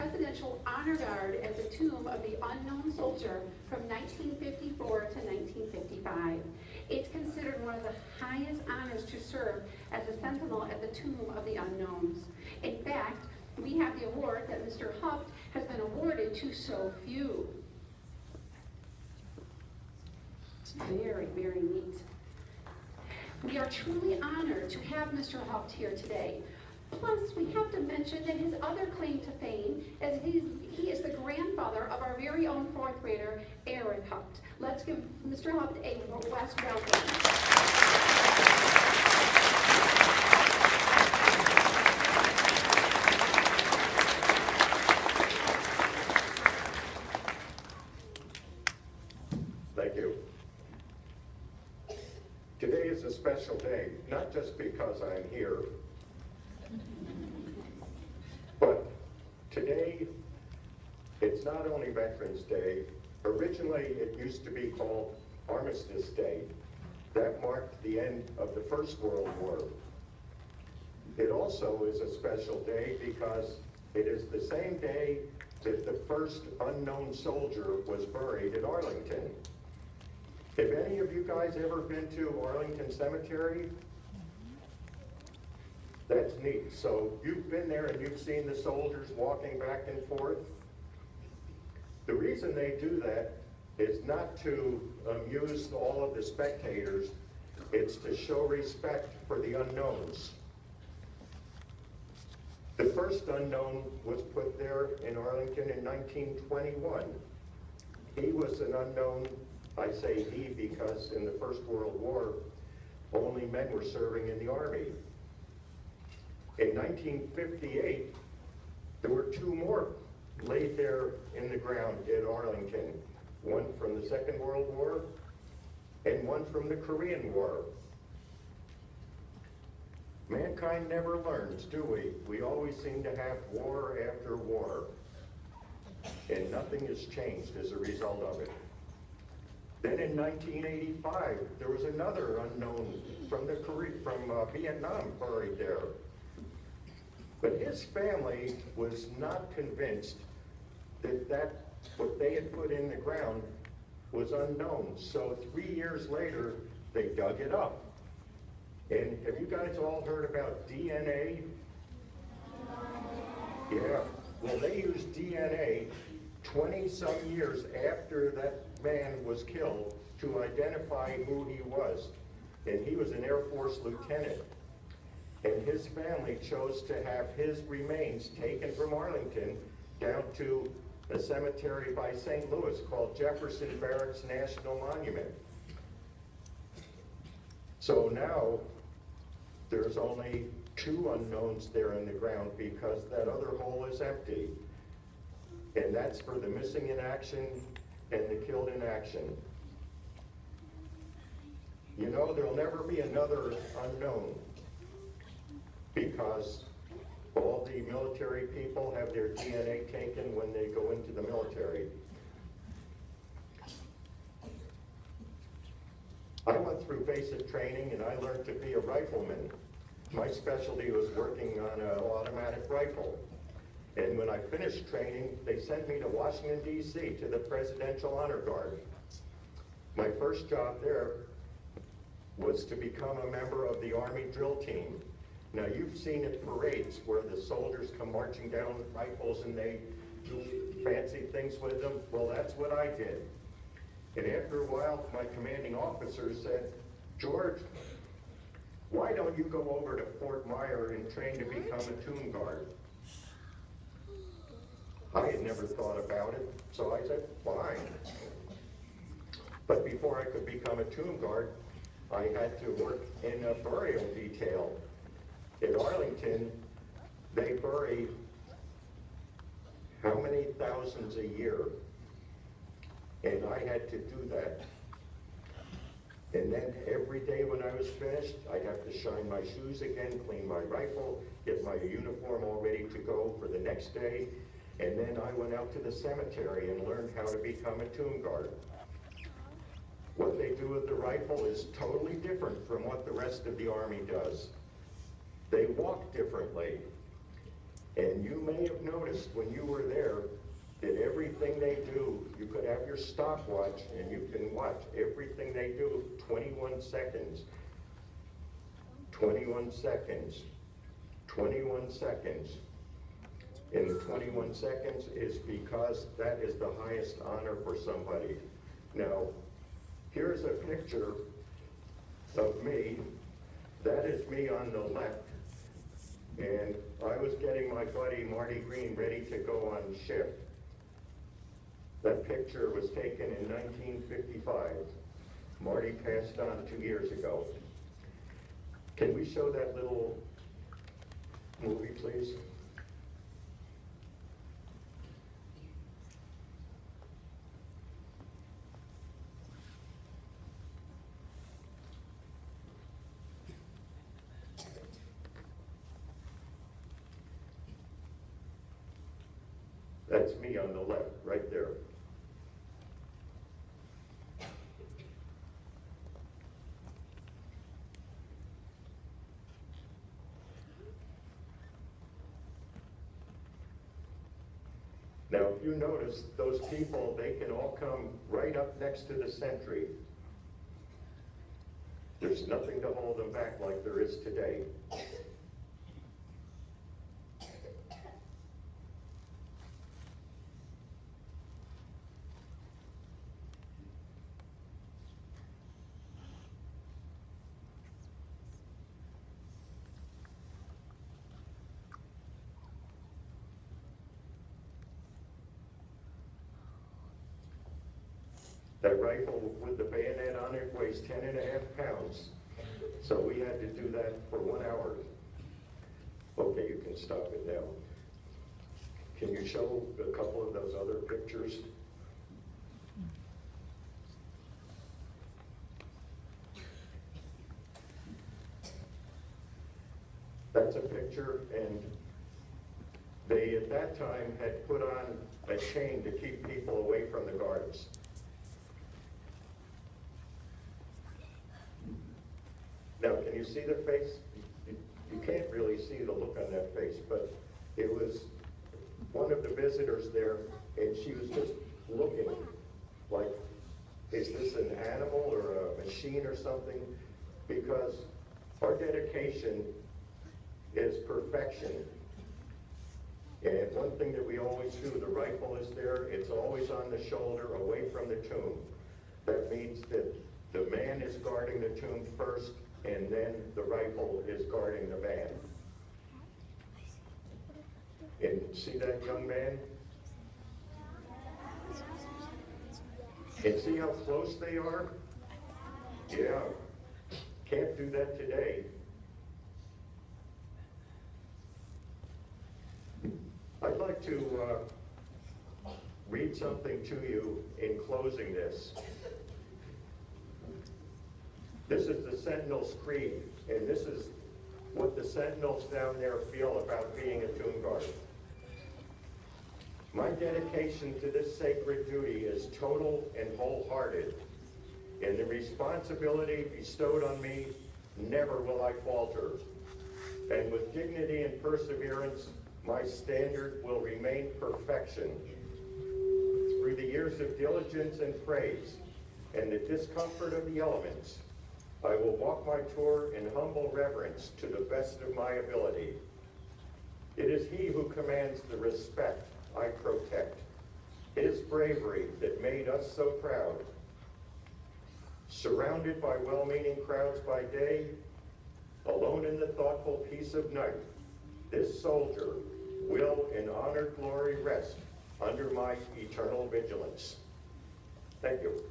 Presidential Honor Guard at the Tomb of the Unknown Soldier from 1954 to 1955. It's considered one of the highest honors to serve as a sentinel at the Tomb of the Unknowns. In fact, we have the award that Mr. Haupt has been awarded to so few. It's very, very neat. We are truly honored to have Mr. Haupt here today. Plus, we have to mention that his other claim to fame is he is the grandfather of our very own fourth grader, Eric Haupt. Let's give Mr. Haupt a West welcome. Thank you. Today is a special day, not just because I'm here, but today it's not only Veterans Day. Originally, it used to be called Armistice Day. That marked the end of the First World War. It also is a special day because it is the same day that the first unknown soldier was buried at Arlington. Have any of you guys ever been to Arlington Cemetery? That's neat. So you've been there and you've seen the soldiers walking back and forth. The reason they do that is not to amuse all of the spectators, it's to show respect for the unknowns. The first unknown was put there in Arlington in 1921. He was an unknown. I say he because in the First World War, only men were serving in the Army. In 1958, there were two more laid there in the ground at Arlington, one from the Second World War and one from the Korean War. Mankind never learns, do we? We always seem to have war after war, and nothing has changed as a result of it. Then in 1985, there was another unknown from Vietnam buried there. But his family was not convinced that what they had put in the ground was unknown. So 3 years later, they dug it up. And have you guys all heard about DNA? Yeah. Well, they used DNA 20-some years after that man was killed to identify who he was. And he was an Air Force lieutenant. And his family chose to have his remains taken from Arlington down to a cemetery by St. Louis called Jefferson Barracks National Monument. So now there's only two unknowns there in the ground because that other hole is empty. And that's for the missing in action and the killed in action. You know, there'll never be another unknown because all the military people have their DNA taken when they go into the military. I went through basic training and I learned to be a rifleman. My specialty was working on an automatic rifle. And when I finished training, they sent me to Washington, D.C. to the Presidential Honor Guard. My first job there was to become a member of the Army drill team. Now you've seen at parades where the soldiers come marching down with rifles and they do fancy things with them. Well, that's what I did. And after a while, my commanding officer said, "George, why don't you go over to Fort Myer and train to become a tomb guard?" I had never thought about it, so I said, fine. But before I could become a tomb guard, I had to work in a burial detail. In Arlington, they bury how many thousands a year? And I had to do that. And then every day when I was finished, I'd have to shine my shoes again, clean my rifle, get my uniform all ready to go for the next day. And then I went out to the cemetery and learned how to become a tomb guard. What they do with the rifle is totally different from what the rest of the Army does. They walk differently. And you may have noticed when you were there that everything they do, you could have your stopwatch and you can watch everything they do, 21 seconds, 21 seconds, 21 seconds. And the 21 seconds is because that is the highest honor for somebody. Now, here's a picture of me. That is me on the left. And I was getting my buddy Marty Green ready to go on shift. That picture was taken in 1955. Marty passed on 2 years ago. Can we show that little movie, please? That's me on the left, right there. Now, if you notice, those people, they can all come right up next to the sentry. There's nothing to hold them back like there is today. That rifle with the bayonet on it weighs 10.5 pounds. So we had to do that for 1 hour. Okay, you can stop it now. Can you show a couple of those other pictures? That's a picture, and they at that time had put on a chain to keep people away from the guards. Now, can you see the face? You can't really see the look on that face, but it was one of the visitors there, and she was just looking like, is this an animal or a machine or something? Because our dedication is perfection. And one thing that we always do, the rifle is there, it's always on the shoulder, away from the tomb. That means that the man is guarding the tomb first, and then the rifle is guarding the man. And see that young man? And see how close they are? Yeah, can't do that today. I'd like to read something to you in closing this. This is the Sentinel's Creed, and this is what the Sentinels down there feel about being a tomb guard. My dedication to this sacred duty is total and wholehearted, and the responsibility bestowed on me, never will I falter. And with dignity and perseverance, my standard will remain perfection. Through the years of diligence and praise, and the discomfort of the elements, I will walk my tour in humble reverence to the best of my ability. It is he who commands the respect I protect, his bravery that made us so proud. Surrounded by well-meaning crowds by day, alone in the thoughtful peace of night, this soldier will in honored glory rest under my eternal vigilance. Thank you.